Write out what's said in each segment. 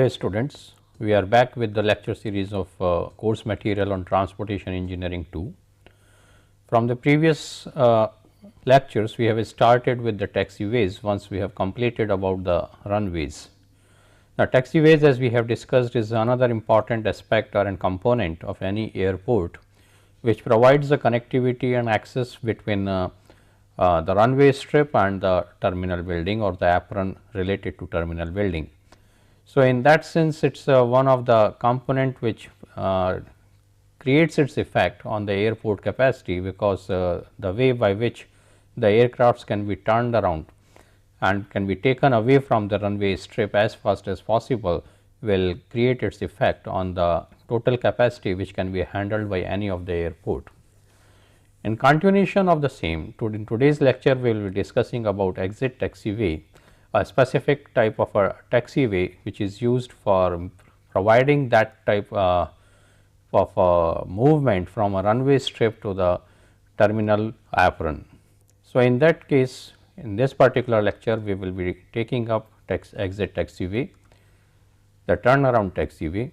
Hello students, we are back with the lecture series of course material on transportation engineering 2. From the previous lectures we have started with the taxiways once we have completed about the runways. Now taxiways, as we have discussed, is another important aspect or a component of any airport which provides the connectivity and access between the runway strip and the terminal building or the apron related to terminal building. So, in that sense it is one of the component which creates its effect on the airport capacity, because the way by which the aircrafts can be turned around and can be taken away from the runway strip as fast as possible will create its effect on the total capacity which can be handled by any of the airport. In continuation of the same, in today's lecture we will be discussing about exit taxiway, a specific type of a taxiway which is used for providing that type of movement from a runway strip to the terminal apron. So, in that case, in this particular lecture we will be taking up exit taxiway, the turnaround taxiway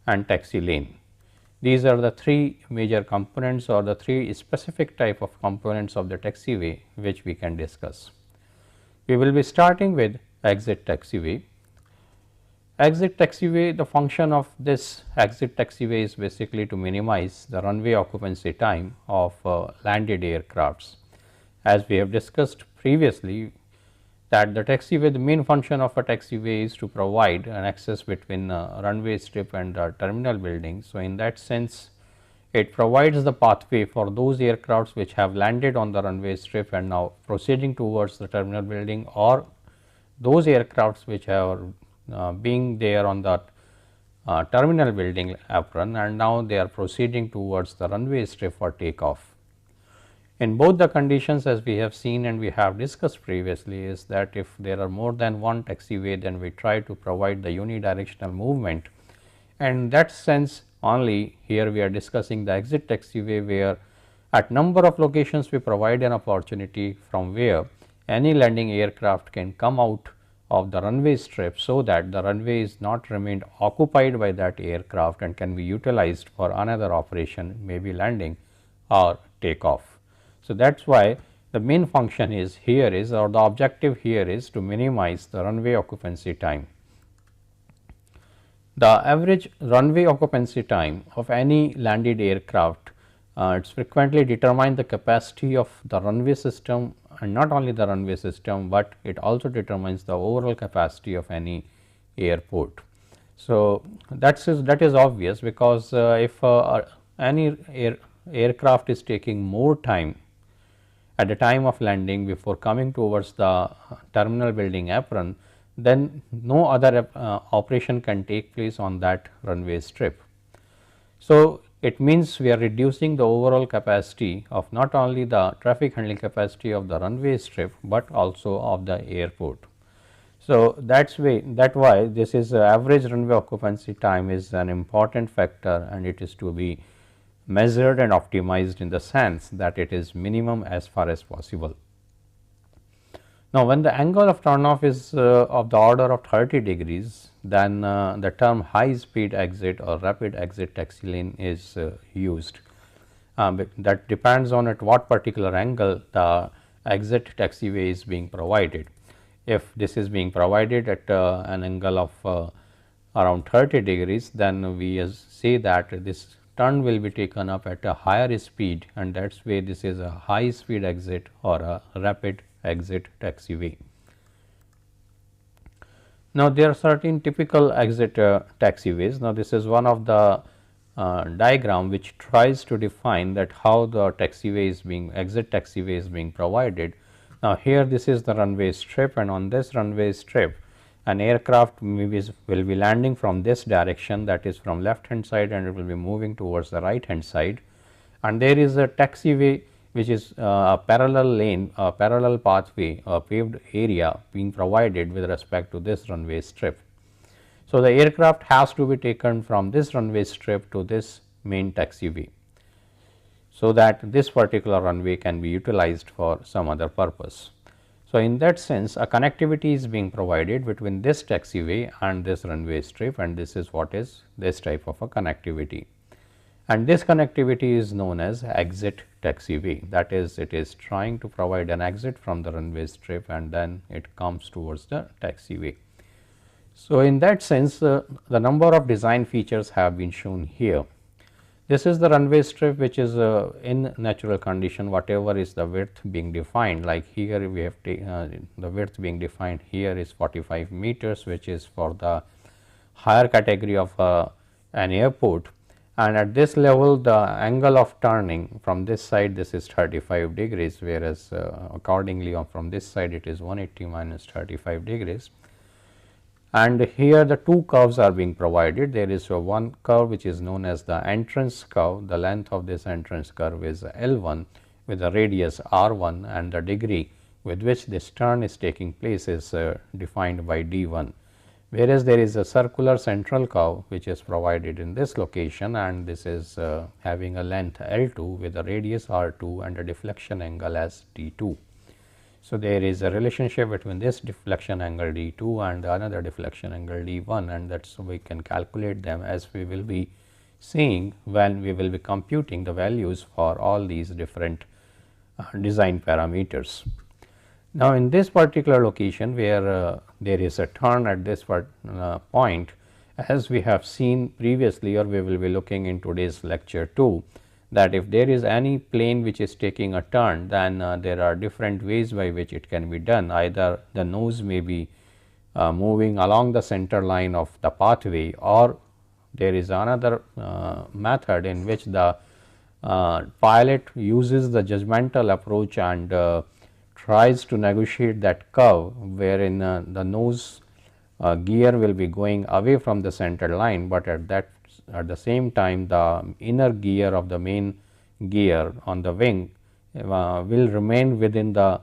and taxi lane. These are the three major components or the three specific type of components of the taxiway which we can discuss. We will be starting with exit taxiway. Exit taxiway, the function of this exit taxiway is basically to minimize the runway occupancy time of landed aircrafts. As we have discussed previously, that the taxiway, the main function of a taxiway is to provide an access between runway strip and the terminal building. So, in that sense it provides the pathway for those aircrafts which have landed on the runway strip and now proceeding towards the terminal building, or those aircrafts which are being there on the terminal building apron and now they are proceeding towards the runway strip for takeoff. In both the conditions, as we have seen and we have discussed previously, is that if there are more than one taxiway, then we try to provide the unidirectional movement, and in that sense only here we are discussing the exit taxiway, where at number of locations we provide an opportunity from where any landing aircraft can come out of the runway strip, so that the runway is not remained occupied by that aircraft and can be utilized for another operation, maybe landing or takeoff. So, that is why the main function is here is, or the objective here is, to minimize the runway occupancy time. The average runway occupancy time of any landed aircraft, it is frequently determine the capacity of the runway system, and not only the runway system, but it also determines the overall capacity of any airport. So, that is obvious, because if any aircraft is taking more time at the time of landing before coming towards the terminal building apron, then no other operation can take place on that runway strip. So, it means we are reducing the overall capacity of not only the traffic handling capacity of the runway strip, but also of the airport. So, that is why this is average runway occupancy time is an important factor, and it is to be measured and optimized in the sense that it is minimum as far as possible. Now, when the angle of turnoff is of the order of 30 degrees, then the term high speed exit or rapid exit taxi lane is used. That depends on at what particular angle the exit taxiway is being provided. If this is being provided at an angle of around 30 degrees, then we say that this turn will be taken up at a higher speed, and that is why this is a high speed exit or a rapid exit taxiway. Now, there are certain typical exit taxiways. Now, this is one of the diagram which tries to define that how the taxiway is being, exit taxiway is being provided. Now, here this is the runway strip, and on this runway strip an aircraft will be landing from this direction, that is from left hand side, and it will be moving towards the right hand side, and there is a taxiway which is a parallel lane, a parallel pathway, a paved area being provided with respect to this runway strip. So, the aircraft has to be taken from this runway strip to this main taxiway, so that this particular runway can be utilized for some other purpose. So, in that sense a connectivity is being provided between this taxiway and this runway strip, and this is what is this type of a connectivity. And this connectivity is known as exit taxiway, that is, it is trying to provide an exit from the runway strip and then it comes towards the taxiway. So, in that sense the number of design features have been shown here. This is the runway strip which is in natural condition, whatever is the width being defined, like here we have the width being defined here is 45 meters, which is for the higher category of an airport, and at this level the angle of turning from this side, this is 35 degrees, whereas accordingly from this side it is 180 minus 35 degrees. And here the two curves are being provided. There is one curve which is known as the entrance curve. The length of this entrance curve is L1 with a radius R1, and the degree with which this turn is taking place is defined by D1. Whereas there is a circular central curve which is provided in this location, and this is having a length L2 with a radius R2 and a deflection angle as D2. So, there is a relationship between this deflection angle D2 and another deflection angle D1, and that is we can calculate them, as we will be seeing when we will be computing the values for all these different design parameters. Now, in this particular location where there is a turn at this point, as we have seen previously, or we will be looking in today's lecture too, that if there is any plane which is taking a turn, then there are different ways by which it can be done. Either the nose may be moving along the center line of the pathway, or there is another method in which the pilot uses the judgmental approach and tries to negotiate that curve, wherein the nose gear will be going away from the center line, but at the same time the inner gear of the main gear on the wing will remain within the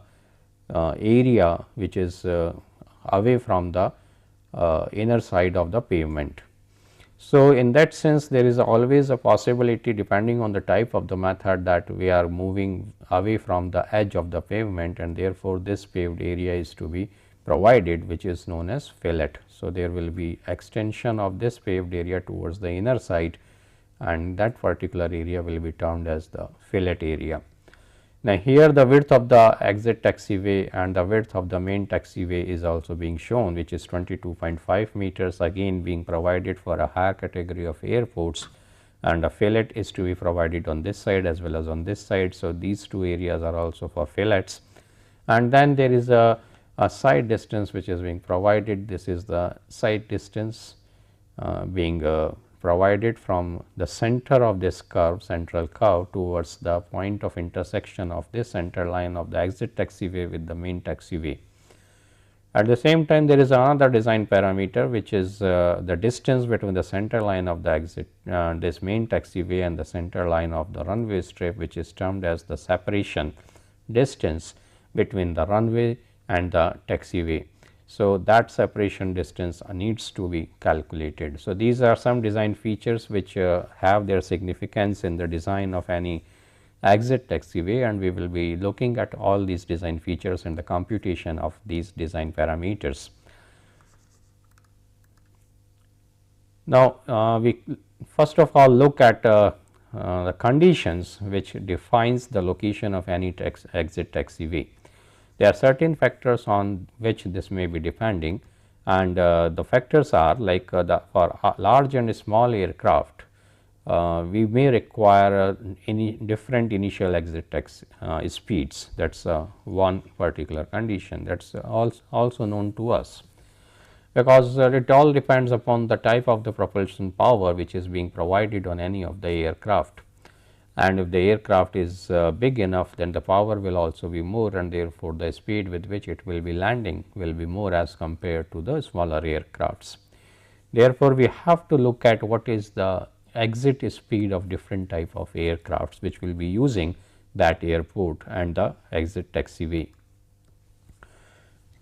area which is away from the inner side of the pavement. So, in that sense there is always a possibility, depending on the type of the method, that we are moving away from the edge of the pavement, and therefore, this paved area is to be provided, which is known as fillet. So, there will be extension of this paved area towards the inner side, and that particular area will be termed as the fillet area. Now, here the width of the exit taxiway and the width of the main taxiway is also being shown, which is 22.5 meters, again being provided for a higher category of airports, and a fillet is to be provided on this side as well as on this side. So, these two areas are also for fillets, and then there is a side distance which is being provided. This is the side distance being provided from the center of this curve, central curve, towards the point of intersection of this center line of the exit taxiway with the main taxiway. At the same time, there is another design parameter, which is the distance between the center line of the exit this main taxiway and the center line of the runway strip, which is termed as the separation distance between the runway and the taxiway. So, that separation distance needs to be calculated. So, these are some design features which have their significance in the design of any exit taxiway, and we will be looking at all these design features and the computation of these design parameters. Now, we first of all look at the conditions which defines the location of any exit taxiway. There are certain factors on which this may be depending, and the factors are like for large and small aircraft, we may require different initial exit speeds. That is one particular condition that is also known to us, because it all depends upon the type of the propulsion power which is being provided on any of the aircraft. And if the aircraft is big enough, then the power will also be more, and therefore, the speed with which it will be landing will be more as compared to the smaller aircrafts. Therefore, we have to look at what is the exit speed of different type of aircrafts which will be using that airport and the exit taxiway.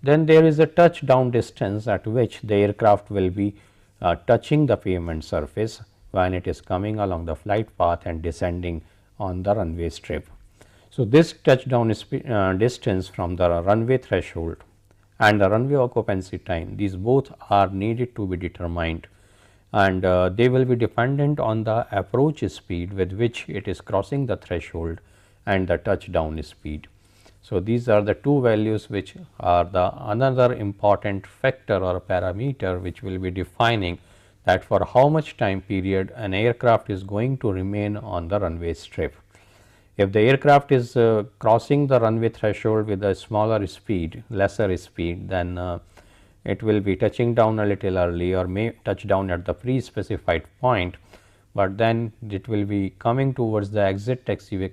Then there is a touchdown distance at which the aircraft will be touching the pavement surface when it is coming along the flight path and descending on the runway strip. So, this touchdown distance from the runway threshold and the runway occupancy time, these both are needed to be determined, and they will be dependent on the approach speed with which it is crossing the threshold and the touchdown speed. So, these are the two values which are the another important factor or parameter which will be defining that for how much time period an aircraft is going to remain on the runway strip. If the aircraft is crossing the runway threshold with a smaller speed, lesser speed, then it will be touching down a little early or may touch down at the pre-specified point, but then it will be coming towards the exit taxiway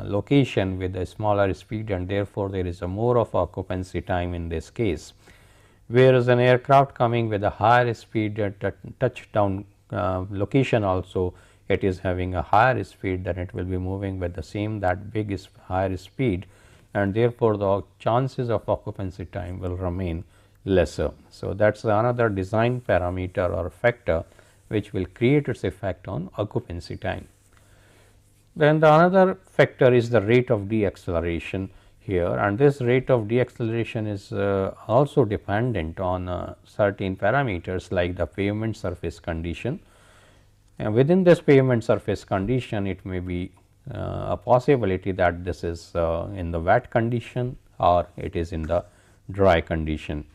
location with a smaller speed, and therefore, there is a more of occupancy time in this case. Whereas, an aircraft coming with a higher speed at touchdown location also, it is having a higher speed, then it will be moving with the same that big is higher speed, and therefore, the chances of occupancy time will remain lesser. So, that is another design parameter or factor which will create its effect on occupancy time. Then the another factor is the rate of deceleration here, and this rate of deceleration is also dependent on certain parameters like the pavement surface condition. And within this pavement surface condition, it may be a possibility that this is in the wet condition or it is in the dry condition.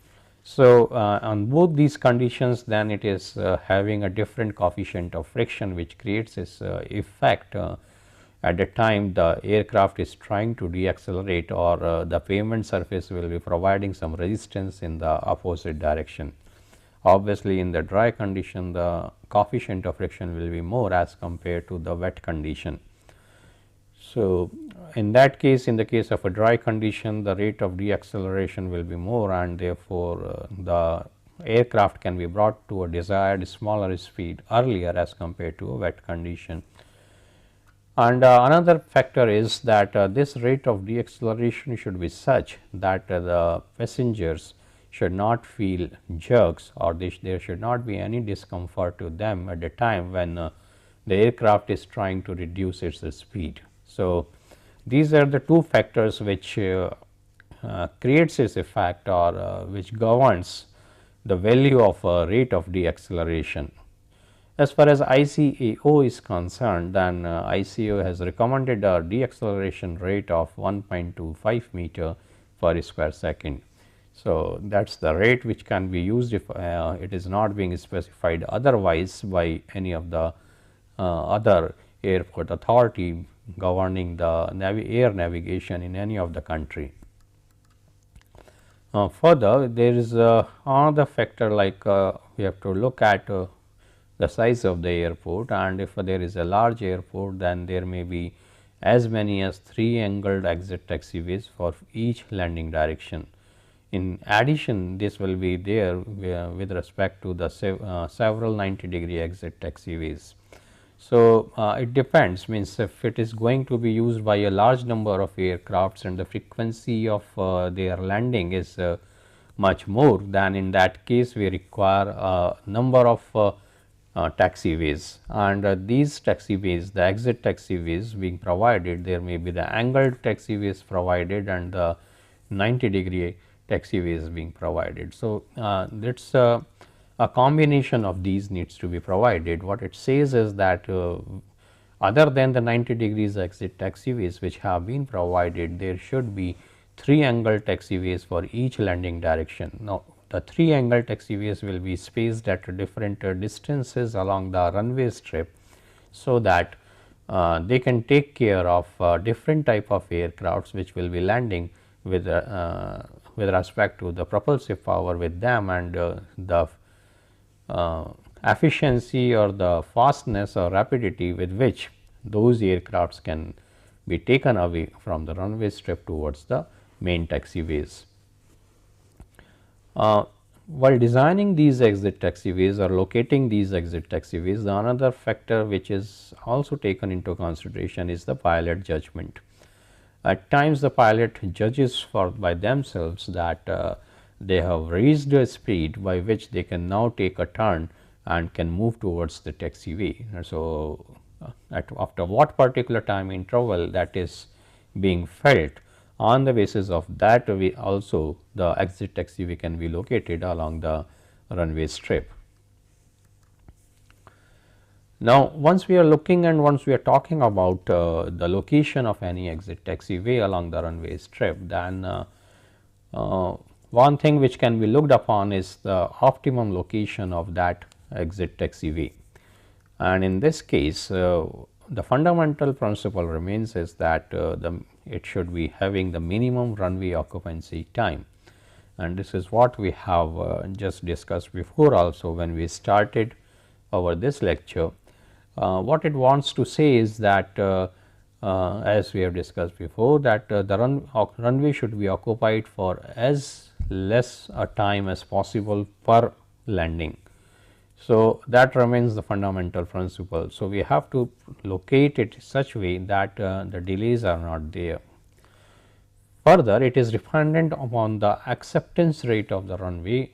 So, on both these conditions, then it is having a different coefficient of friction which creates this effect at the time the aircraft is trying to deaccelerate, or the pavement surface will be providing some resistance in the opposite direction. Obviously, in the dry condition, the coefficient of friction will be more as compared to the wet condition. So, in that case, in the case of a dry condition, the rate of deceleration will be more, and therefore, the aircraft can be brought to a desired smaller speed earlier as compared to a wet condition. And another factor is that this rate of deceleration should be such that the passengers should not feel jerks, or there should not be any discomfort to them at the time when the aircraft is trying to reduce its speed. So, these are the two factors which creates its effect, or which governs the value of rate of deceleration. As far as ICAO is concerned, then ICAO has recommended a deceleration rate of 1.25 meter per square second. So, that is the rate which can be used if it is not being specified otherwise by any of the other airport authority governing the air navigation in any of the country. Further, there is another factor like we have to look at the size of the airport, and if there is a large airport, then there may be as many as 3 angled exit taxiways for each landing direction. In addition, this will be there with respect to the several 90-degree exit taxiways. So, it depends, means if it is going to be used by a large number of aircrafts and the frequency of their landing is much more, than in that case we require a number of taxiways, and these taxiways, the exit taxiways being provided, there may be the angled taxiways provided and the 90-degree taxiways being provided. So, that is a combination of these needs to be provided. What it says is that other than the 90 degrees exit taxiways which have been provided, there should be 3 angled taxiways for each landing direction. Now, the 3 angled taxiways will be spaced at different distances along the runway strip, so that they can take care of different type of aircrafts which will be landing with respect to the propulsive power with them, and the efficiency or the fastness or rapidity with which those aircrafts can be taken away from the runway strip towards the main taxiways. While designing these exit taxiways or locating these exit taxiways, the another factor which is also taken into consideration is the pilot judgment. At times the pilot judges by themselves that they have reached a speed by which they can now take a turn and can move towards the taxiway. So, after what particular time interval, that is being felt. On the basis of that, we also the exit taxiway can be located along the runway strip. Now, once we are looking and once we are talking about the location of any exit taxiway along the runway strip, then one thing which can be looked upon is the optimum location of that exit taxiway. And in this case, the fundamental principle remains is that it should be having the minimum runway occupancy time, and this is what we have just discussed before also when we started over this lecture. What it wants to say is that as we have discussed before, that the runway should be occupied for as less a time as possible per landing. So, that remains the fundamental principle. So, we have to locate it such way that the delays are not there. Further, it is dependent upon the acceptance rate of the runway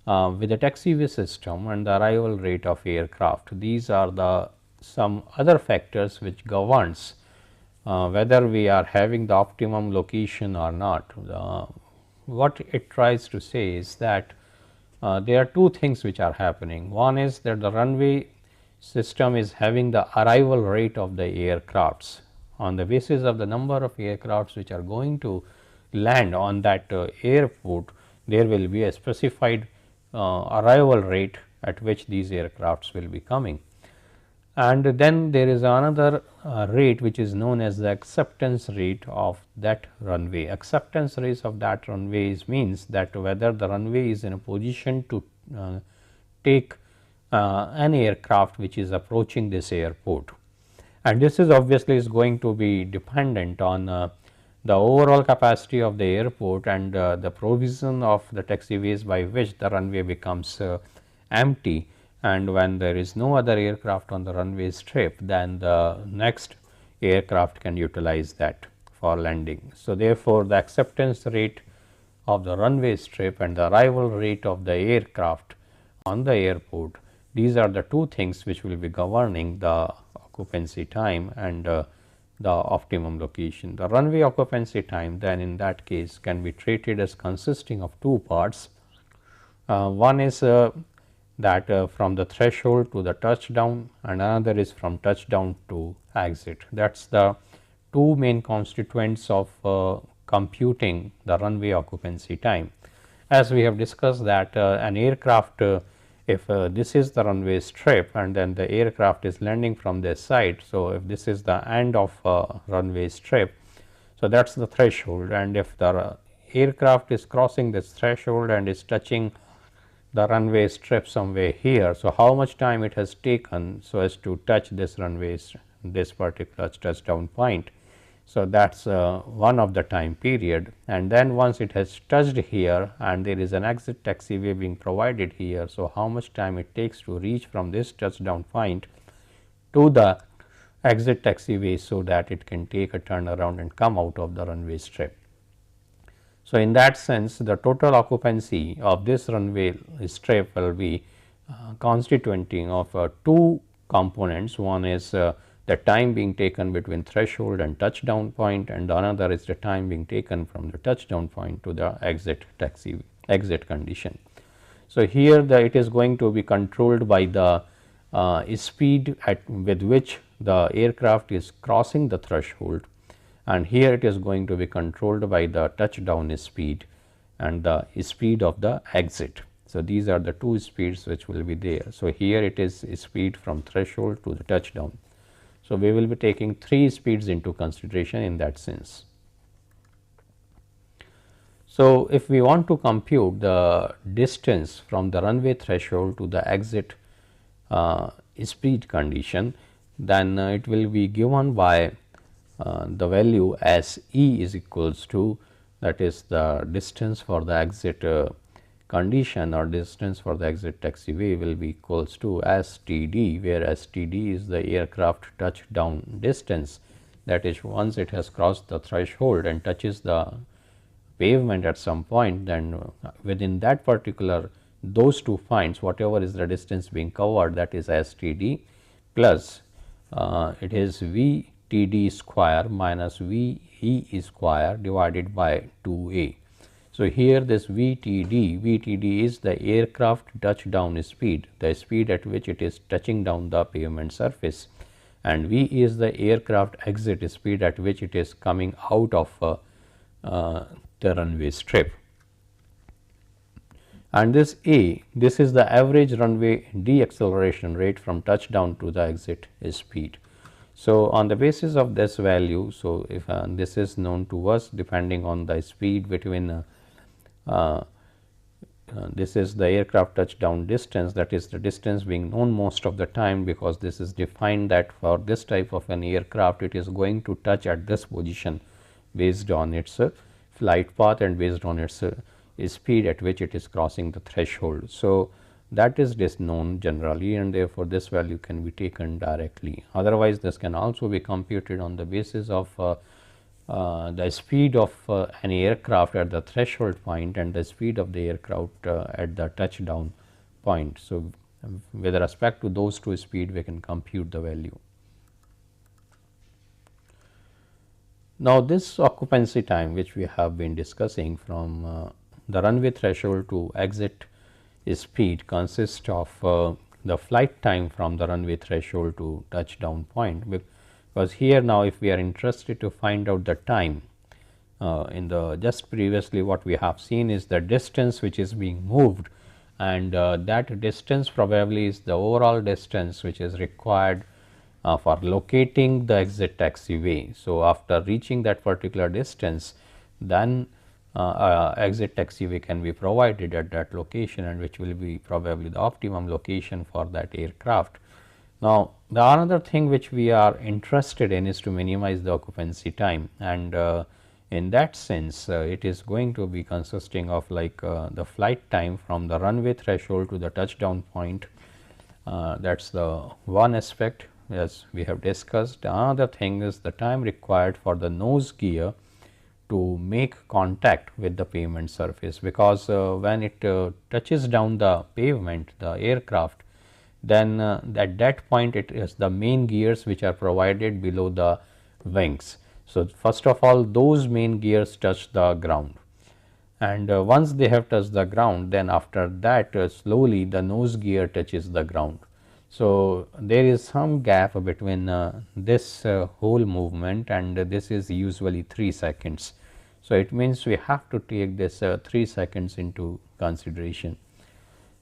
with the taxiway system and the arrival rate of aircraft. These are the some other factors which governs whether we are having the optimum location or not. What it tries to say is that there are two things which are happening. One is that the runway system is having the arrival rate of the aircrafts. On the basis of the number of aircrafts which are going to land on that airport, there will be a specified arrival rate at which these aircrafts will be coming. And then there is another rate which is known as the acceptance rate of that runway. Acceptance rate of that runway means that whether the runway is in a position to take an aircraft which is approaching this airport, and this is obviously is going to be dependent on the overall capacity of the airport and the provision of the taxiways by which the runway becomes empty. And when there is no other aircraft on the runway strip, then the next aircraft can utilize that for landing. So, therefore, the acceptance rate of the runway strip and the arrival rate of the aircraft on the airport, these are the two things which will be governing the occupancy time and the optimum location. The runway occupancy time then in that case can be treated as consisting of two parts. One is that from the threshold to the touchdown, and another is from touchdown to exit. That is the two main constituents of computing the runway occupancy time. As we have discussed that an aircraft, if this is the runway strip and then the aircraft is landing from this side. So, if this is the end of runway strip, so that is the threshold, and if the aircraft is crossing this threshold and is touching the runway strip somewhere here. So, how much time it has taken so as to touch this runway, this particular touchdown point. So, that is one of the time period, and then once it has touched here and there is an exit taxiway being provided here. So, how much time it takes to reach from this touchdown point to the exit taxiway, so that it can take a turn around and come out of the runway strip. So, in that sense, the total occupancy of this runway strip will be constituting of two components. One is the time being taken between threshold and touchdown point, and another is the time being taken from the touchdown point to the exit condition. So, here it is going to be controlled by the speed with which the aircraft is crossing the threshold, and here it is going to be controlled by the touchdown speed and the speed of the exit. So, these are the two speeds which will be there. So, here it is speed from threshold to the touchdown. So, we will be taking three speeds into consideration in that sense. So, if we want to compute the distance from the runway threshold to the exit speed condition, then it will be given by the value as E is equals to, that is the distance for the exit condition or distance for the exit taxiway will be equals to STD, where STD is the aircraft touchdown distance, that is once it has crossed the threshold and touches the pavement at some point, then within that particular those two points, whatever is the distance being covered, that is STD plus it is V TD square minus VE square divided by 2A. So, here this VTD is the aircraft touchdown speed, the speed at which it is touching down the pavement surface, and V is the aircraft exit speed at which it is coming out of the runway strip. And this A, this is the average runway deceleration rate from touchdown to the exit speed. So, on the basis of this value, so if this is known to us depending on the speed between this is the aircraft touchdown distance, that is the distance being known most of the time, because this is defined that for this type of an aircraft it is going to touch at this position based on its flight path and based on its speed at which it is crossing the threshold. So, that is known generally, and therefore, this value can be taken directly. Otherwise, this can also be computed on the basis of the speed of an aircraft at the threshold point and the speed of the aircraft at the touchdown point. So, with respect to those two speed, we can compute the value. Now, this occupancy time which we have been discussing from the runway threshold to exit speed consists of the flight time from the runway threshold to touchdown point, because here now if we are interested to find out the time, in the just previously what we have seen is the distance which is being moved, and that distance probably is the overall distance which is required for locating the exit taxiway. So, after reaching that particular distance, then exit taxiway can be provided at that location, and which will be probably the optimum location for that aircraft. Now, the another thing which we are interested in is to minimize the occupancy time, and in that sense it is going to be consisting of like the flight time from the runway threshold to the touchdown point. That is the one aspect as we have discussed. Another thing is the time required for the nose gear to make contact with the pavement surface, because when it touches down the pavement, the aircraft, then at that point it is the main gears which are provided below the wings. So, first of all those main gears touch the ground, and once they have touched the ground, then after that slowly the nose gear touches the ground. So, there is some gap between this whole movement, and this is usually 3 seconds. So, it means we have to take this 3 seconds into consideration,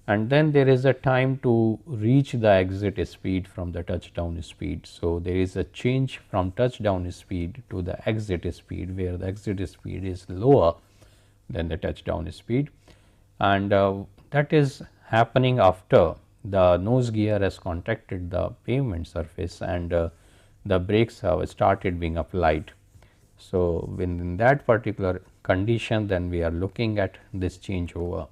and then there is a time to reach the exit speed from the touchdown speed. So, there is a change from touchdown speed to the exit speed, where the exit speed is lower than the touchdown speed, and that is happening after the nose gear has contacted the pavement surface and the brakes have started being applied. So, when in that particular condition, then we are looking at this changeover.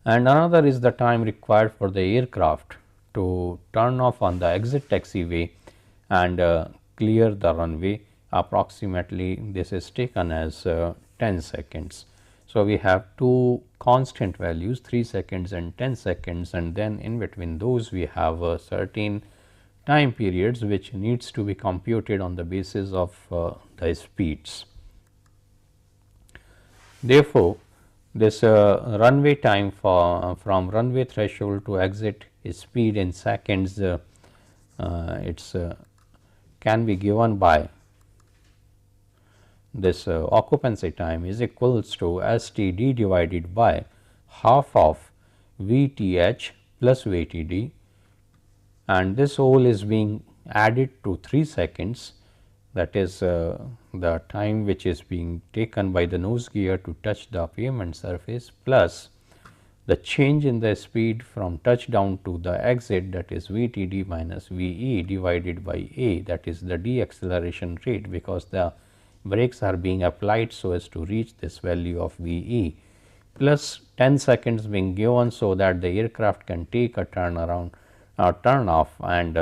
And another is the time required for the aircraft to turn off on the exit taxiway and clear the runway. Approximately this is taken as 10 seconds. So, we have two constant values 3 seconds and 10 seconds, and then in between those we have certain time periods which needs to be computed on the basis of the speeds. Therefore, this runway time from runway threshold to exit speed in seconds, can be given by this occupancy time is equals to STD divided by half of VTH plus VTD, and this whole is being added to 3 seconds, that is the time which is being taken by the nose gear to touch the pavement surface, plus the change in the speed from touchdown to the exit, that is VTD minus VE divided by A, that is the deceleration rate, because the brakes are being applied so as to reach this value of VE, plus 10 seconds being given so that the aircraft can take a turn off and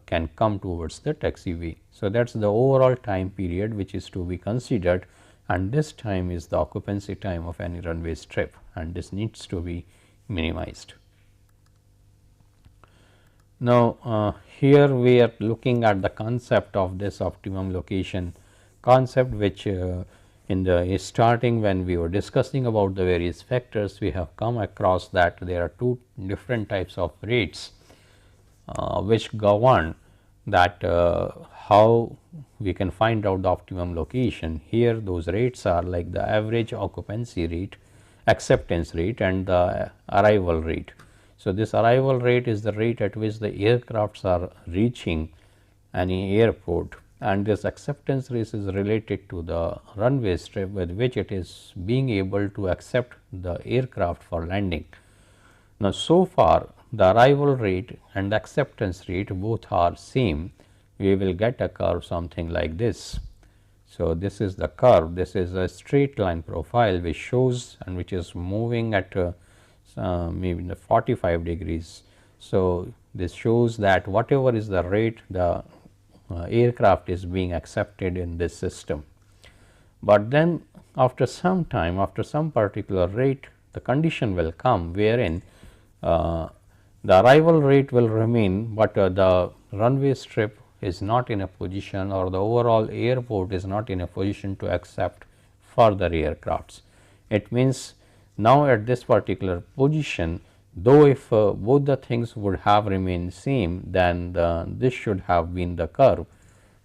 can come towards the taxiway. So, that is the overall time period which is to be considered, and this time is the occupancy time of any runway strip, and this needs to be minimized. Now, here we are looking at the concept of this optimum location concept, which in the starting when we were discussing about the various factors, we have come across that there are two different types of rates which govern that how we can find out the optimum location. Here those rates are like the average occupancy rate, acceptance rate, and the arrival rate. So, this arrival rate is the rate at which the aircrafts are reaching any airport, and this acceptance rate is related to the runway strip with which it is being able to accept the aircraft for landing. Now, so far the arrival rate and acceptance rate both are same. We will get a curve something like this. So, this is the curve, this is a straight line profile which shows and which is moving at maybe in the 45 degrees. So, this shows that whatever is the rate the aircraft is being accepted in this system. But then after some time, after some particular rate, the condition will come wherein the arrival rate will remain, but the runway strip is not in a position, or the overall airport is not in a position to accept further aircrafts. It means now at this particular position, though if both the things would have remained same, then this should have been the curve,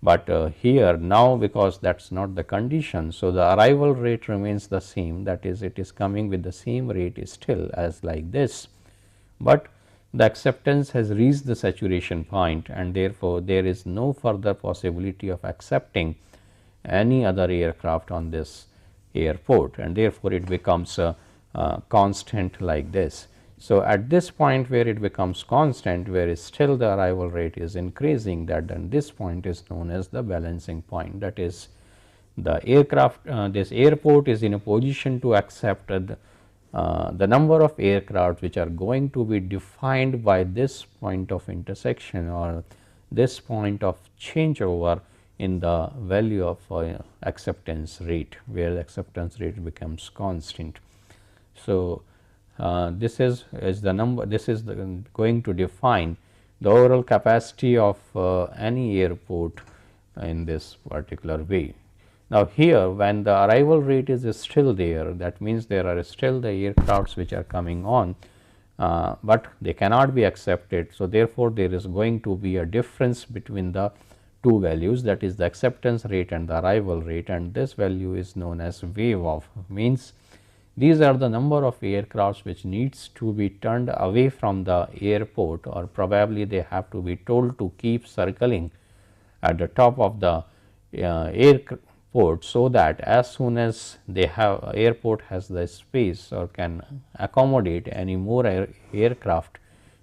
but here now because that is not the condition. So, the arrival rate remains the same, that is it is coming with the same rate still as like this, but the acceptance has reached the saturation point, and therefore, there is no further possibility of accepting any other aircraft on this airport, and therefore, it becomes constant like this. So, at this point where it becomes constant, where still the arrival rate is increasing, that then this point is known as the balancing point. That is, the aircraft this airport is in a position to accept the number of aircraft which are going to be defined by this point of intersection or this point of changeover in the value of acceptance rate, where the acceptance rate becomes constant. So, this is the number, this is going to define the overall capacity of any airport in this particular way. Now, here when the arrival rate is still there, that means there are still the aircrafts which are coming on, but they cannot be accepted. So, therefore, there is going to be a difference between the two values, that is the acceptance rate and the arrival rate, and this value is known as wave off. Means these are the number of aircrafts which needs to be turned away from the airport, or probably they have to be told to keep circling at the top of the airport, so that as soon as they have airport has the space or can accommodate any more aircraft,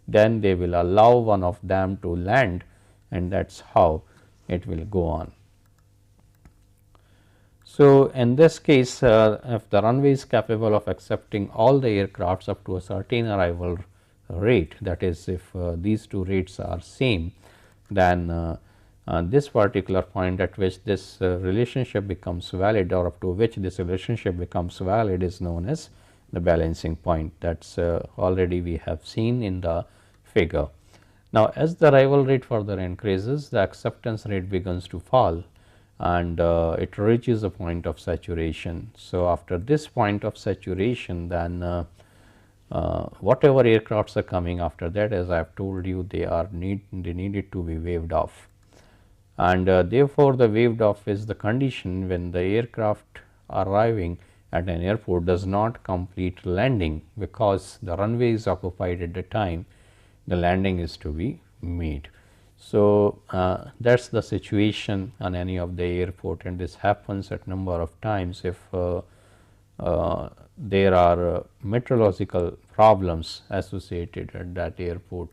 then they will allow one of them to land, and that is how it will go on. So, in this case, if the runway is capable of accepting all the aircrafts up to a certain arrival rate, that is if these two rates are same, then this particular point at which this relationship becomes valid, or up to which this relationship becomes valid, is known as the balancing point. That is already we have seen in the figure. Now, as the arrival rate further increases, the acceptance rate begins to fall, and it reaches a point of saturation. So, after this point of saturation, then whatever aircrafts are coming after that, as I have told you, they needed to be waved off, and therefore, the waved off is the condition when the aircraft arriving at an airport does not complete landing, because the runway is occupied at the time the landing is to be made. So, that is the situation on any of the airport, and this happens at number of times if there are meteorological problems associated at that airport.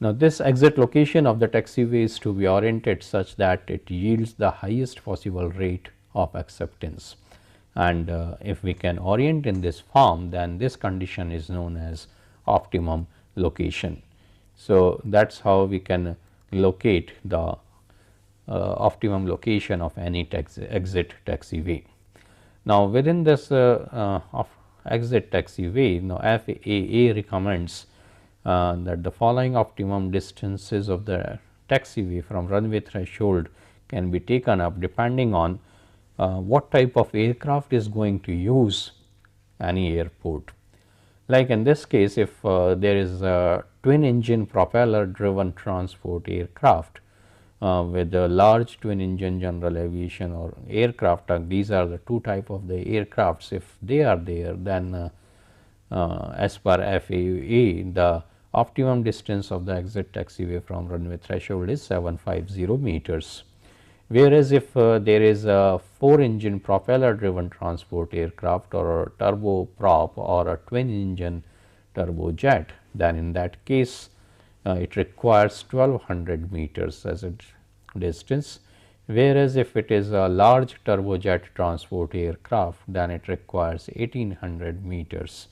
Now, this exit location of the taxiway is to be oriented such that it yields the highest possible rate of acceptance, and if we can orient in this form, then this condition is known as optimum location. So, that is how we can locate the optimum location of any exit taxiway. Now, within this exit taxiway, now FAA recommends that the following optimum distances of the taxiway from runway threshold can be taken up depending on what type of aircraft is going to use any airport. Like in this case, if there is a twin engine propeller driven transport aircraft with a large twin engine general aviation or aircraft, these are the two type of the aircrafts. If they are there, then as per FAA, the optimum distance of the exit taxiway from runway threshold is 750 meters. Whereas, if there is a 4 engine propeller driven transport aircraft or a turboprop or a twin engine turbojet, then in that case it requires 1200 meters as a distance. Whereas, if it is a large turbojet transport aircraft, then it requires 1800 meters.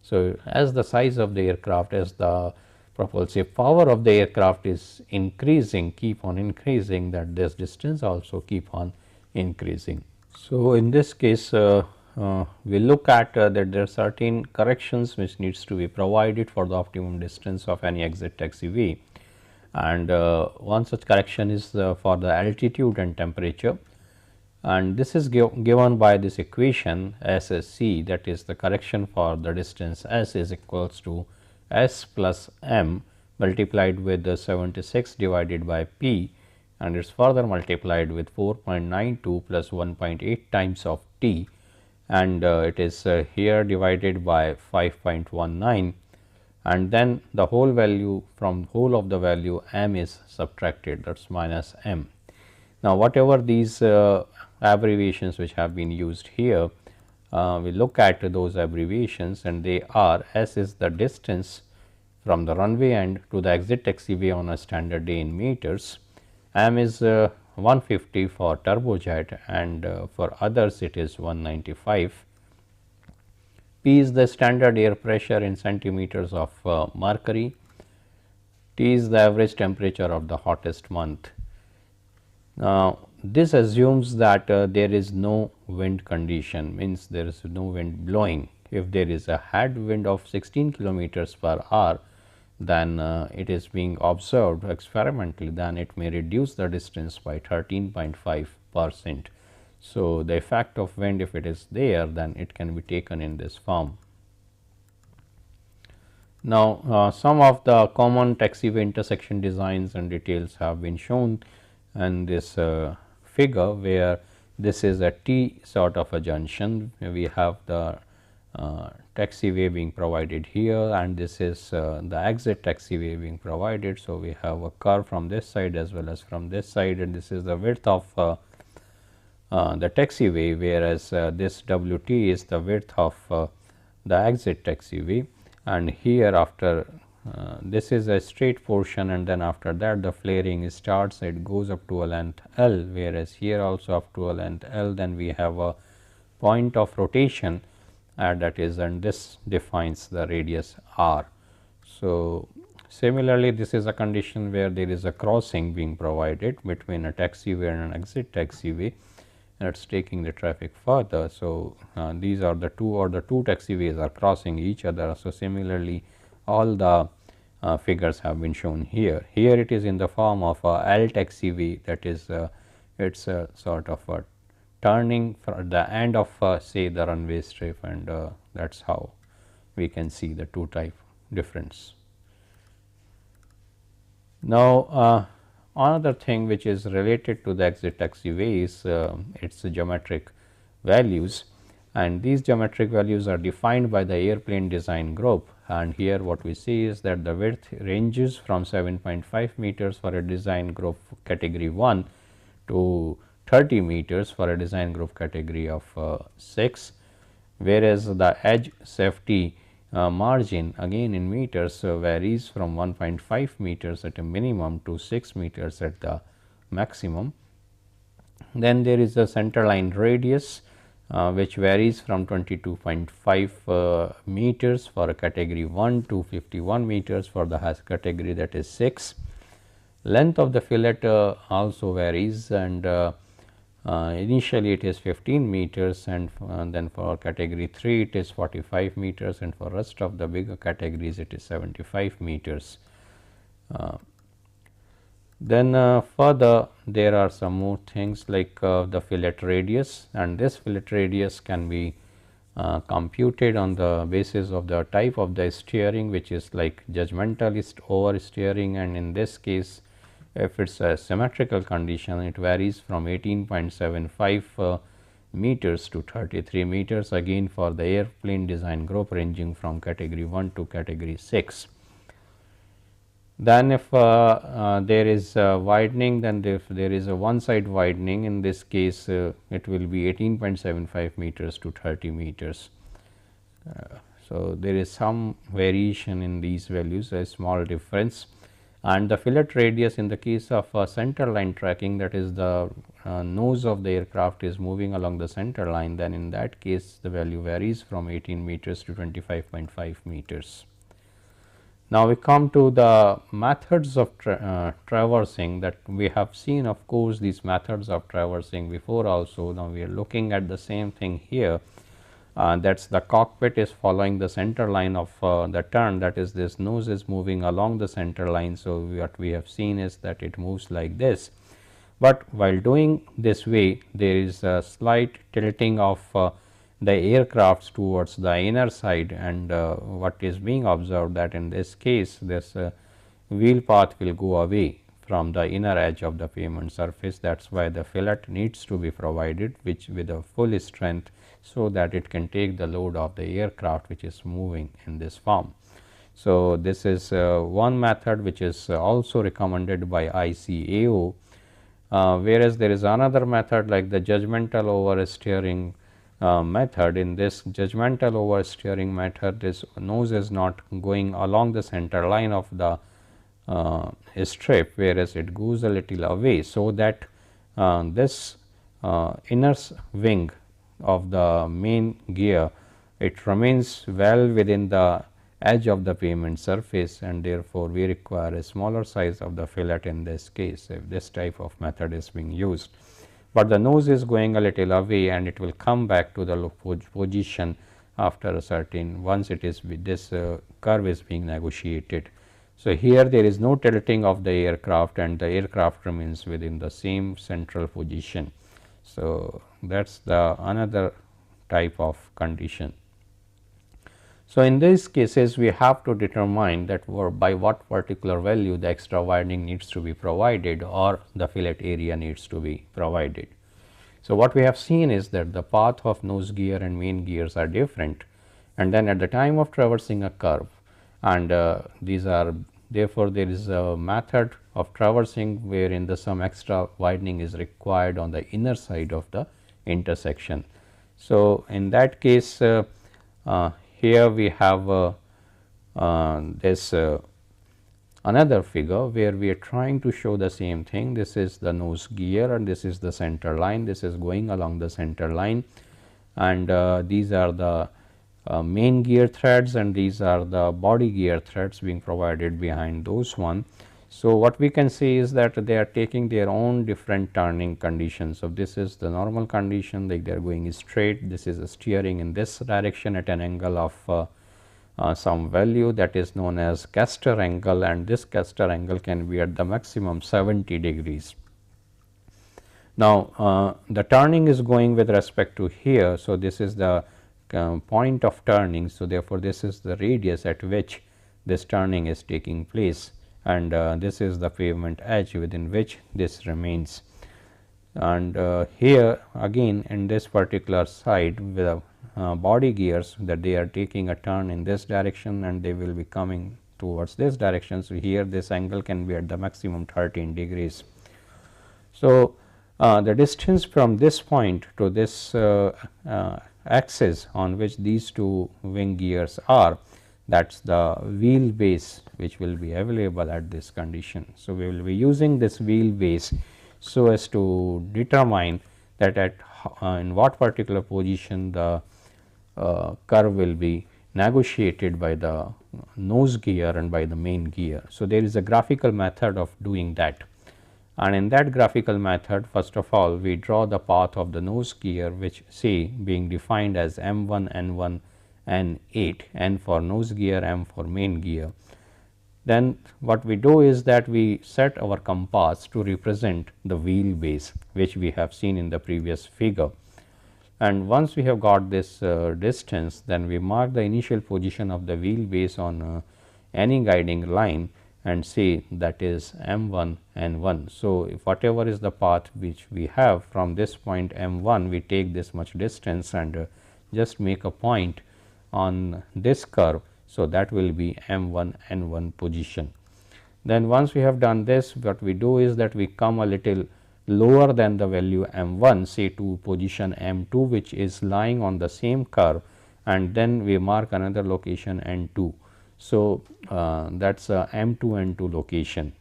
So, as the size of the aircraft, as the propulsive power of the aircraft is increasing, keep on increasing, that this distance also keep on increasing. So, in this case we look at that there are certain corrections which needs to be provided for the optimum distance of any exit taxiway, and one such correction is for the altitude and temperature, and this is given by this equation SSC, that is the correction for the distance S is equals to S plus m multiplied with the 76 divided by p, and it is further multiplied with 4.92 plus 1.8 times of t, and it is here divided by 5.19, and then the whole value from whole of the value m is subtracted, that is minus m. Now, whatever these abbreviations which have been used here, we look at those abbreviations, and they are: S is the distance from the runway end to the exit taxiway on a standard day in meters, m is 150 for turbojet, and for others it is 195. P is the standard air pressure in centimeters of mercury. T is the average temperature of the hottest month. Now, this assumes that there is no wind condition, means there is no wind blowing. If there is a headwind of 16 kilometers per hour, then it is being observed experimentally, then it may reduce the distance by 13.5%. So, the effect of wind, if it is there, then it can be taken in this form. Now, some of the common taxiway intersection designs and details have been shown in this figure, where this is a T sort of a junction. We have the taxiway being provided here, and this is the exit taxiway being provided. So, we have a curve from this side as well as from this side, and this is the width of the taxiway, whereas this WT is the width of the exit taxiway, and here after this is a straight portion, and then after that the flaring starts, it goes up to a length L, whereas here also up to a length L. Then we have a point of rotation that is, and this defines the radius r. So, similarly, this is a condition where there is a crossing being provided between a taxiway and an exit taxiway, and it is taking the traffic further. So, these are the two, or the two taxiways are crossing each other. So, similarly, all the figures have been shown here. Here it is in the form of a L taxiway, that is it is a sort of a turning for the end of say the runway strip, and that is how we can see the two type difference. Now, another thing which is related to the exit taxiway is its geometric values, and these geometric values are defined by the airplane design group. And here what we see is that the width ranges from 7.5 meters for a design group category 1 to 30 meters for a design group category of 6, whereas the edge safety margin again in meters varies from 1.5 meters at a minimum to 6 meters at the maximum. Then there is a center line radius which varies from 22.5 meters for a category 1 to 51 meters for the category that is 6. Length of the fillet also varies, and Initially it is 15 meters, and then for category 3 it is 45 meters, and for rest of the bigger categories it is 75 meters. Then further there are some more things like the fillet radius, and this fillet radius can be computed on the basis of the type of the steering, which is like judgmental oversteering, and in this case if it is a symmetrical condition it varies from 18.75 meters to 33 meters, again for the airplane design group ranging from category 1 to category 6. Then if there is widening, then if there is a one side widening, in this case it will be 18.75 meters to 30 meters. So, there is some variation in these values, a small difference, and the fillet radius in the case of center line tracking, that is the nose of the aircraft is moving along the center line, then in that case the value varies from 18 meters to 25.5 meters. Now, we come to the methods of traversing that we have seen, of course, these methods of traversing before also. Now, we are looking at the same thing here, that is the cockpit is following the center line of the turn, that is this nose is moving along the center line. So, what we have seen is that it moves like this, but while doing this way there is a slight tilting of the aircrafts towards the inner side, and what is being observed that in this case this wheel path will go away from the inner edge of the pavement surface. That is why the fillet needs to be provided which with a full strength, so that it can take the load of the aircraft which is moving in this form. So, this is one method which is also recommended by ICAO, whereas there is another method like the judgmental oversteering method. In this judgmental oversteering method, this nose is not going along the center line of the strip, whereas it goes a little away. So, that this inner wing of the main gear, it remains well within the edge of the pavement surface, and therefore, we require a smaller size of the fillet in this case if this type of method is being used. But the nose is going a little away and it will come back to the position after a certain, once it is this curve is being negotiated. So, here there is no tilting of the aircraft and the aircraft remains within the same central position. So, that is the another type of condition. So, in these cases we have to determine that by what particular value the extra widening needs to be provided or the fillet area needs to be provided. So, what we have seen is that the path of nose gear and main gears are different, and then at the time of traversing a curve, and these are therefore, there is a method of traversing wherein the some extra widening is required on the inner side of the intersection. So, in that case here we have this another figure where we are trying to show the same thing. This is the nose gear and this is the center line, this is going along the center line, and these are the main gear threads and these are the body gear threads being provided behind those one. So, what we can see is that they are taking their own different turning conditions. So, this is the normal condition, like they are going straight, this is a steering in this direction at an angle of some value that is known as caster angle, and this caster angle can be at the maximum 70 degrees. Now, the turning is going with respect to here. So, this is the point of turning. So, therefore, this is the radius at which this turning is taking place, and this is the pavement edge within which this remains. And here again in this particular side with body gears, that they are taking a turn in this direction and they will be coming towards this direction. So, here this angle can be at the maximum 13 degrees. So, the distance from this point to this axis on which these two wing gears are, that is the wheel base which will be available at this condition. So, we will be using this wheel base so as to determine that at in what particular position the curve will be negotiated by the nose gear and by the main gear. So, there is a graphical method of doing that, And in that graphical method, first of all we draw the path of the nose gear, which say being defined as M1, N1, N8, N for nose gear, M for main gear. Then what we do is that we set our compass to represent the wheel base, which we have seen in the previous figure. And once we have got this distance, then we mark the initial position of the wheel base on any guiding line and say that is M1 N1. So, if whatever is the path which we have from this point M1, we take this much distance and just make a point on this curve. So, that will be M1 N1 position. Then once we have done this, what we do is that we come a little lower than the value M1, say to position M2, which is lying on the same curve, and then we mark another location N2. So, that is a M2 N2 location.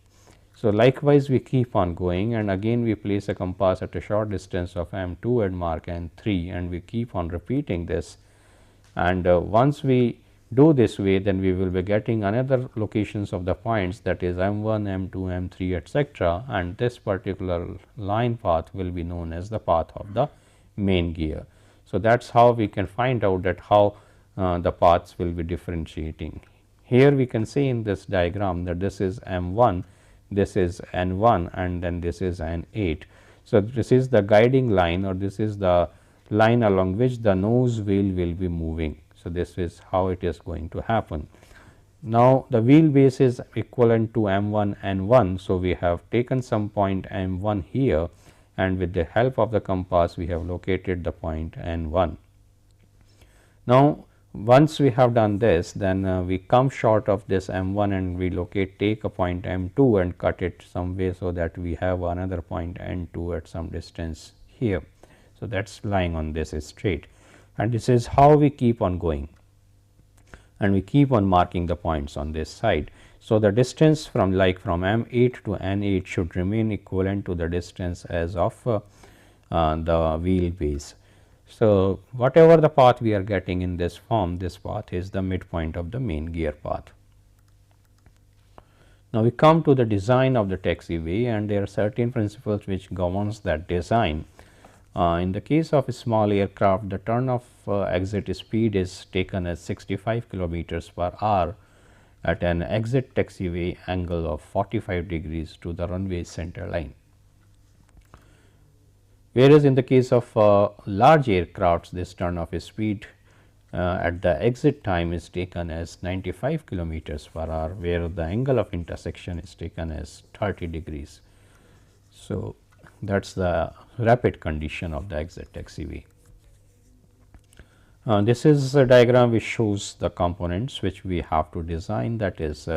So, likewise we keep on going, and again we place a compass at a short distance of M2 and mark N3, and we keep on repeating this. And once we do this way, then we will be getting another locations of the points, that is M1, M2, M3, etc., and this particular line path will be known as the path of the main gear. So, that is how we can find out that how the paths will be differentiating. Here we can see in this diagram that this is M1, this is N1, and then this is N8. So, this is the guiding line, or this is the line along which the nose wheel will be moving. So, this is how it is going to happen. Now, the wheelbase is equivalent to M1 N1. So, we have taken some point M1 here, and with the help of the compass we have located the point N1. Now, once we have done this, then we come short of this M1 and we take a point M2 and cut it some way, so that we have another point N2 at some distance here. So, that is lying on this straight, and this is how we keep on going, and we keep on marking the points on this side. So, the distance from M8 to N8 should remain equivalent to the distance as of the wheel base. So, whatever the path we are getting in this form, this path is the midpoint of the main gear path. Now, we come to the design of the taxiway, and there are certain principles which governs that design. In the case of a small aircraft, the turn of exit speed is taken as 65 kilometers per hour at an exit taxiway angle of 45 degrees to the runway center line. Whereas, in the case of large aircrafts, this turn of speed at the exit time is taken as 95 kilometers per hour, where the angle of intersection is taken as 30 degrees. So, that is the rapid condition of the exit taxiway. This is a diagram which shows the components which we have to design, that is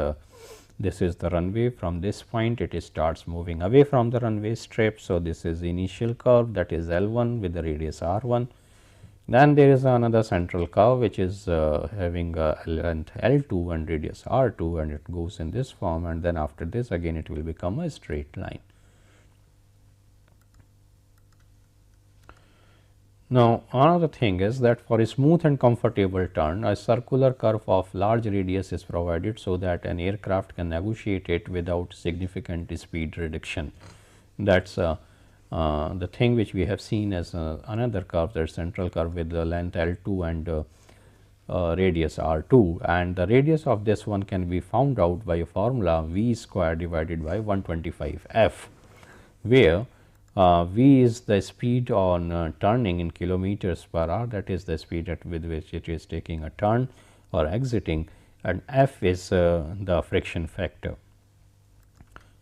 this is the runway. From this point it starts moving away from the runway strip. So, this is the initial curve, that is L1 with the radius R1. Then there is another central curve which is having a length L2 and radius R2, and it goes in this form, and then after this again it will become a straight line. Now, another thing is that for a smooth and comfortable turn, a circular curve of large radius is provided, so that an aircraft can negotiate it without significant speed reduction. That is the thing which we have seen as another curve, that is central curve with the length L2 and radius R2, and the radius of this one can be found out by a formula V square divided by 125 F, where V is the speed on turning in kilometers per hour, that is the speed with which it is taking a turn or exiting, and F is the friction factor.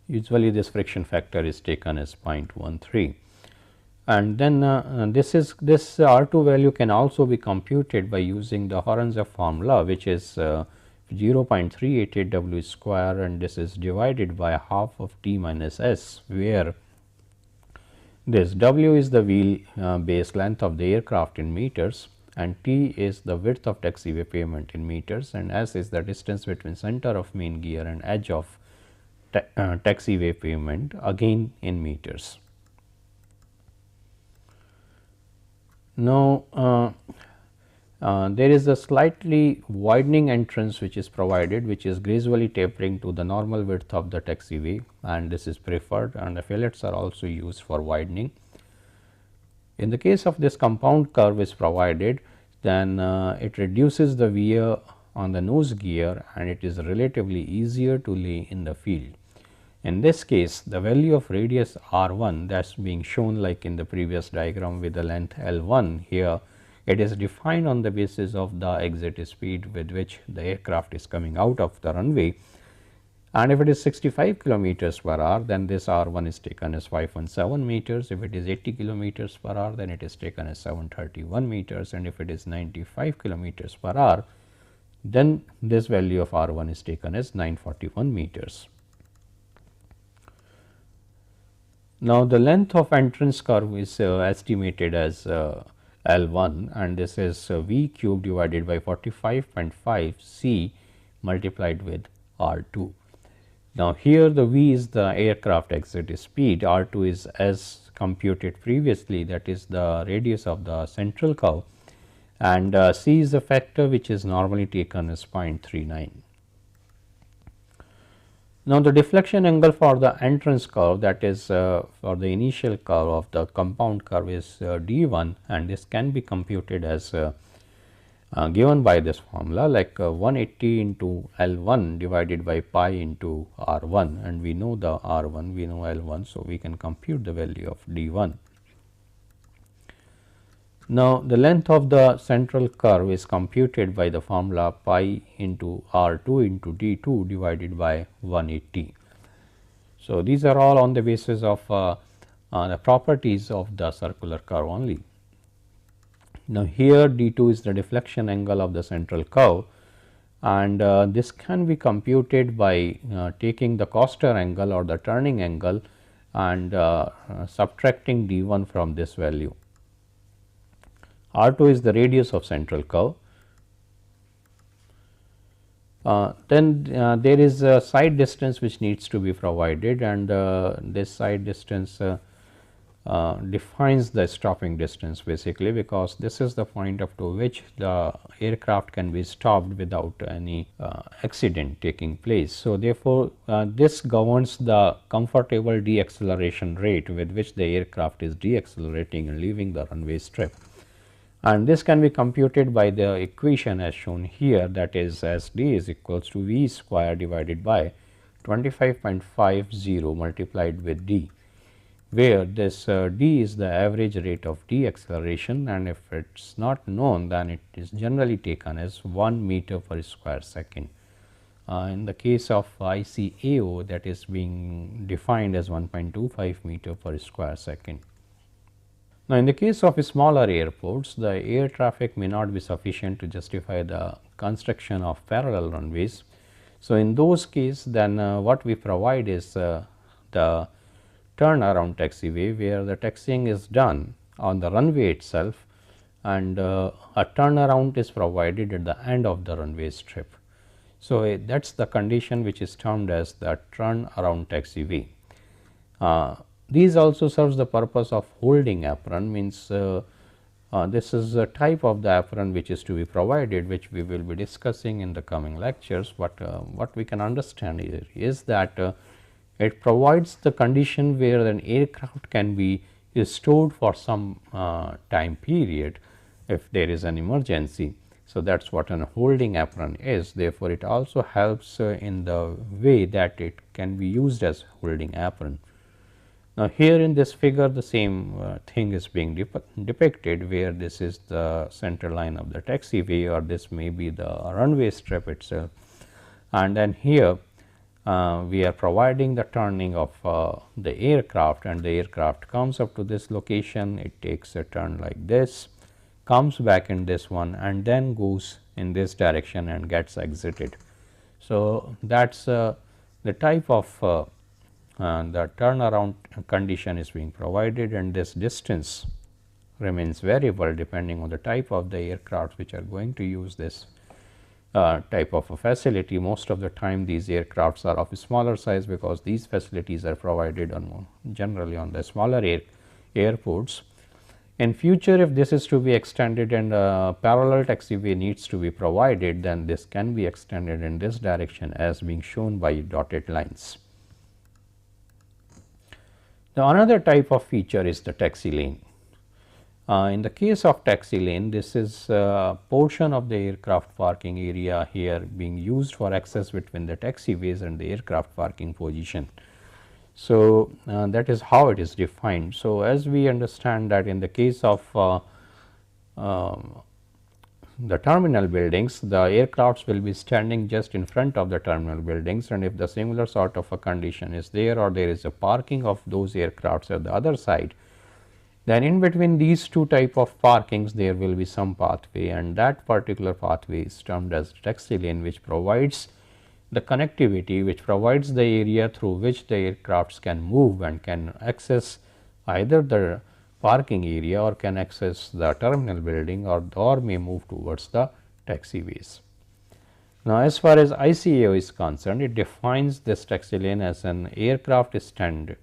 Usually this friction factor is taken as 0.13, and then this R2 value can also be computed by using the Horenzef formula, which is 0.388 W square, and this is divided by half of T minus S, where this W is the wheel base length of the aircraft in meters, and T is the width of taxiway pavement in meters, and S is the distance between center of main gear and edge of taxiway pavement, again in meters. Now, There is a slightly widening entrance which is provided, which is gradually tapering to the normal width of the taxiway, and this is preferred, and the fillets are also used for widening. In the case of this compound curve is provided, then it reduces the wear on the nose gear and it is relatively easier to lay in the field. In this case, the value of radius r1, that is being shown like in the previous diagram with the length L1 here, it is defined on the basis of the exit speed with which the aircraft is coming out of the runway, and if it is 65 kilometers per hour, then this r1 is taken as 517 meters. If it is 80 kilometers per hour, then it is taken as 731 meters, and if it is 95 kilometers per hour, then this value of r1 is taken as 941 meters. Now, the length of entrance curve is estimated as L1, and this is V cube divided by 45.5 C multiplied with R2. Now, here the V is the aircraft exit speed, R2 is as computed previously, that is the radius of the central curve, and C is the factor which is normally taken as 0.39. Now, the deflection angle for the entrance curve, that is for the initial curve of the compound curve, is d1, and this can be computed as given by this formula like 180 into L1 divided by pi into R1, and we know the R1, we know L1, so we can compute the value of d1. Now, the length of the central curve is computed by the formula pi into R2 into d2 divided by 180. So, these are all on the basis of the properties of the circular curve only. Now, here d2 is the deflection angle of the central curve, and this can be computed by taking the coster angle or the turning angle and subtracting d1 from this value. R2 is the radius of central curve. Then there is a side distance which needs to be provided, and this side distance defines the stopping distance basically, because this is the point up to which the aircraft can be stopped without any accident taking place. So, therefore, this governs the comfortable deceleration rate with which the aircraft is deaccelerating and leaving the runway strip. And this can be computed by the equation as shown here, that is as d is equals to v square divided by 25.50 multiplied with d, where this d is the average rate of deceleration, and if it is not known, then it is generally taken as 1 meter per square second. In the case of ICAO, that is being defined as 1.25 meter per square second. Now, in the case of smaller airports, the air traffic may not be sufficient to justify the construction of parallel runways. So, in those cases, then what we provide is the turnaround taxiway, where the taxiing is done on the runway itself, and a turnaround is provided at the end of the runway strip. So, that is the condition which is termed as the turnaround taxiway. These also serves the purpose of holding apron, means this is a type of the apron which is to be provided, which we will be discussing in the coming lectures. But what we can understand here is that it provides the condition where an aircraft can be stored for some time period if there is an emergency. So, that is what a holding apron is. Therefore, it also helps in the way that it can be used as holding apron. Now, here in this figure, the same thing is being depicted, where this is the center line of the taxiway, or this may be the runway strip itself, and then here we are providing the turning of the aircraft, and the aircraft comes up to this location, it takes a turn like this, comes back in this one, and then goes in this direction and gets exited. So, that is the type of the turnaround condition is being provided, and this distance remains variable depending on the type of the aircraft which are going to use this type of a facility. Most of the time these aircrafts are of smaller size, because these facilities are provided on generally on the smaller airports. In future, if this is to be extended and parallel taxiway needs to be provided, then this can be extended in this direction as being shown by dotted lines. The another type of feature is the taxi lane. In the case of taxi lane, this is a portion of the aircraft parking area here being used for access between the taxiways and the aircraft parking position. So, that is how it is defined. So, as we understand that in the case of the terminal buildings, the aircrafts will be standing just in front of the terminal buildings, and if the similar sort of a condition is there or there is a parking of those aircrafts at the other side, then in between these two type of parkings there will be some pathway, and that particular pathway is termed as taxi lane, which provides the connectivity, which provides the area through which the aircrafts can move and can access either the parking area or can access the terminal building or may move towards the taxiways. Now, as far as ICAO is concerned, it defines this taxi lane as an aircraft stand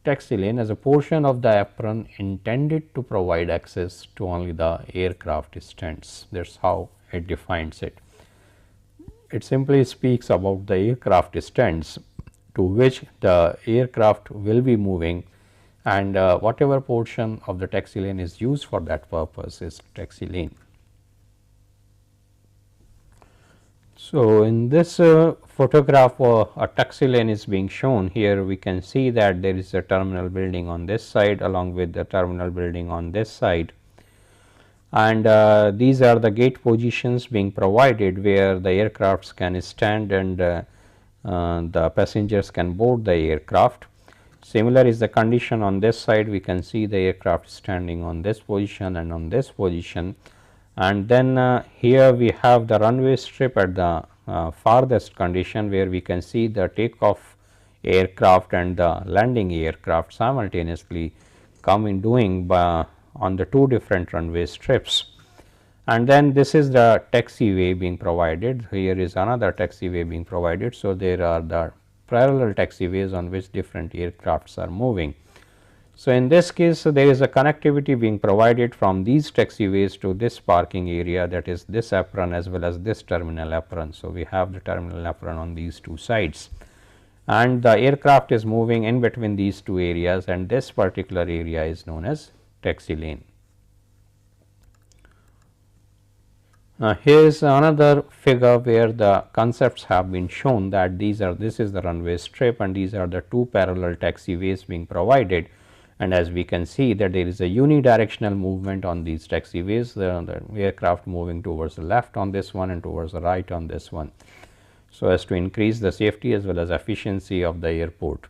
taxi lane as a portion of the apron intended to provide access to only the aircraft stands. That is how it defines it. It simply speaks about the aircraft stands to which the aircraft will be moving, and whatever portion of the taxi lane is used for that purpose is taxi lane. So, in this photograph a taxi lane is being shown. Here we can see that there is a terminal building on this side along with the terminal building on this side, and these are the gate positions being provided where the aircrafts can stand and the passengers can board the aircraft. Similar is the condition on this side. We can see the aircraft standing on this position and on this position, and then here we have the runway strip at the farthest condition where we can see the takeoff aircraft and the landing aircraft simultaneously coming doing on the two different runway strips. And then this is the taxiway being provided. Here is another taxiway being provided. So, there are the parallel taxiways on which different aircrafts are moving. So, in this case there is a connectivity being provided from these taxiways to this parking area, that is this apron as well as this terminal apron. So, we have the terminal apron on these two sides, and the aircraft is moving in between these two areas, and this particular area is known as taxi lane. Here is another figure where the concepts have been shown that this is the runway strip and these are the two parallel taxiways being provided, and as we can see that there is a unidirectional movement on these taxiways, the aircraft moving towards the left on this one and towards the right on this one, so as to increase the safety as well as efficiency of the airport.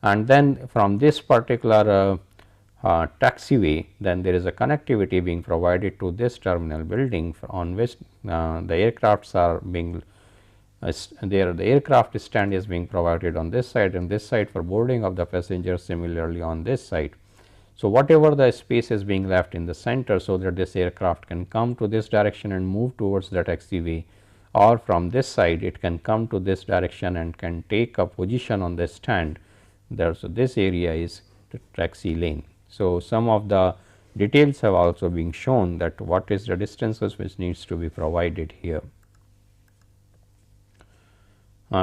And then from this particular taxiway, then there is a connectivity being provided to this terminal building on which the aircrafts are being the aircraft stand is being provided on this side and this side for boarding of the passengers, similarly on this side. So, whatever the space is being left in the center, so that this aircraft can come to this direction and move towards the taxiway, or from this side it can come to this direction and can take a position on the stand there. So, this area is the taxi lane. So, some of the details have also been shown that what is the distances which needs to be provided here.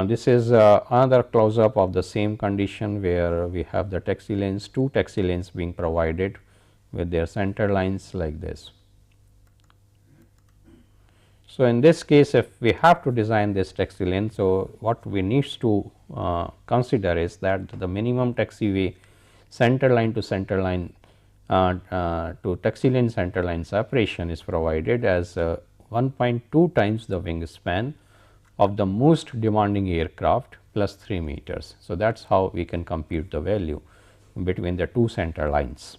This is another close up of the same condition where we have the taxi lanes, two taxi lanes being provided with their center lines like this. So, in this case if we have to design this taxi lane, so what we needs to consider is that the minimum taxiway center line to center line to taxi lane center line separation is provided as 1.2 times the wingspan of the most demanding aircraft plus 3 meters. So, that is how we can compute the value between the two center lines.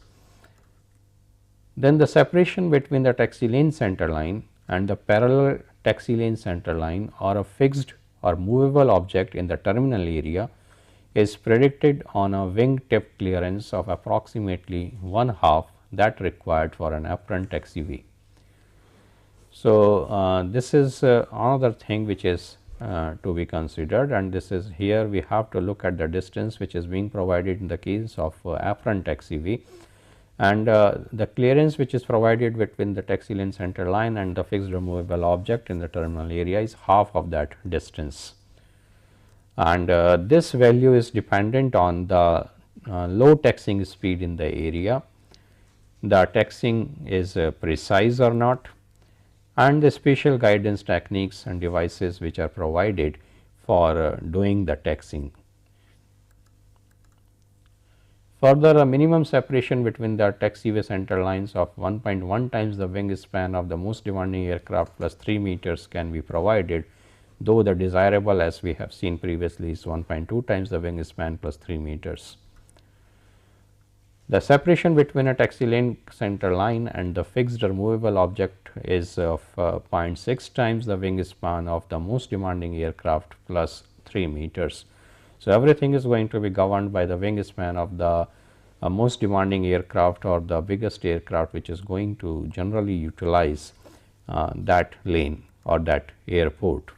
Then the separation between the taxi lane center line and the parallel taxi lane center line or a fixed or movable object in the terminal area is predicted on a wing tip clearance of approximately 1/2 that required for an apron taxiway. So, this is another thing which is to be considered, and this is here we have to look at the distance which is being provided in the case of apron taxiway, and the clearance which is provided between the taxi lane center line and the fixed removable object in the terminal area is half of that distance. And this value is dependent on the low taxiing speed in the area, the taxiing is precise or not, and the special guidance techniques and devices which are provided for doing the taxiing. Further, a minimum separation between the taxiway center lines of 1.1 times the wingspan of the most demanding aircraft plus 3 meters can be provided, though the desirable, as we have seen previously, is 1.2 times the wingspan plus 3 meters. The separation between a taxi lane center line and the fixed or movable object is of 0.6 times the wingspan of the most demanding aircraft plus 3 meters. So, everything is going to be governed by the wingspan of the most demanding aircraft or the biggest aircraft which is going to generally utilize that lane or that airport.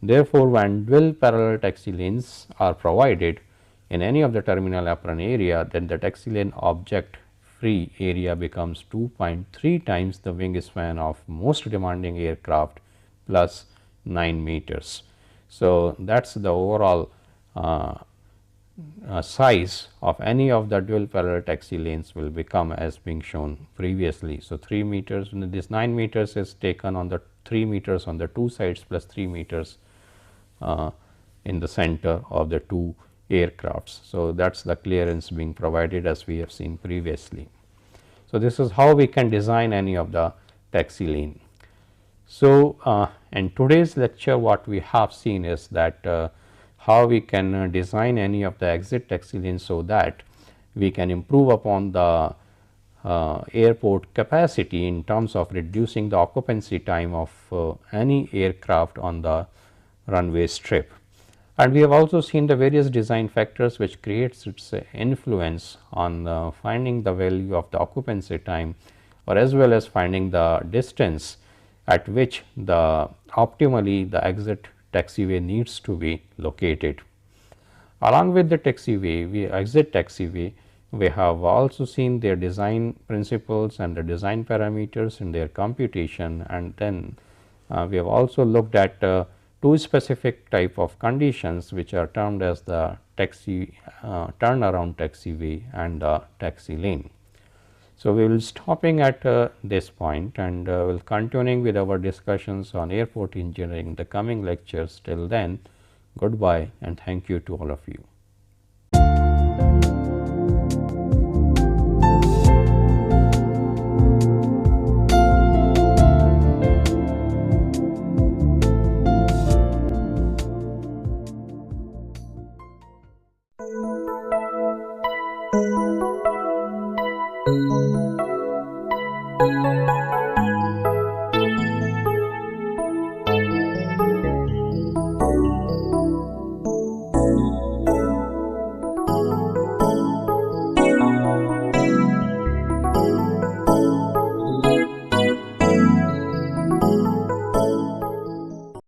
Therefore, when dual parallel taxi lanes are provided in any of the terminal apron area, then the taxi lane object free area becomes 2.3 times the wingspan of most demanding aircraft plus 9 meters. So, that is the overall size of any of the dual parallel taxi lanes will become as being shown previously. So, 3 meters, this 9 meters is taken on the 3 meters on the two sides plus 3 meters in the center of the two aircrafts. So, that is the clearance being provided as we have seen previously. So, this is how we can design any of the taxi lane. So, in today's lecture what we have seen is that how we can design any of the exit taxi lanes so that we can improve upon the airport capacity in terms of reducing the occupancy time of any aircraft on the runway strip. And we have also seen the various design factors which creates its influence on finding the value of the occupancy time or as well as finding the distance at which the optimally the exit taxiway needs to be located. Along with the taxiway, exit taxiway, we have also seen their design principles and the design parameters in their computation, and then we have also looked at two specific type of conditions which are termed as the taxi turnaround taxiway and the taxi lane. So, we will stopping at this point and will continuing with our discussions on airport engineering in the coming lectures. Till then, goodbye and thank you to all of you.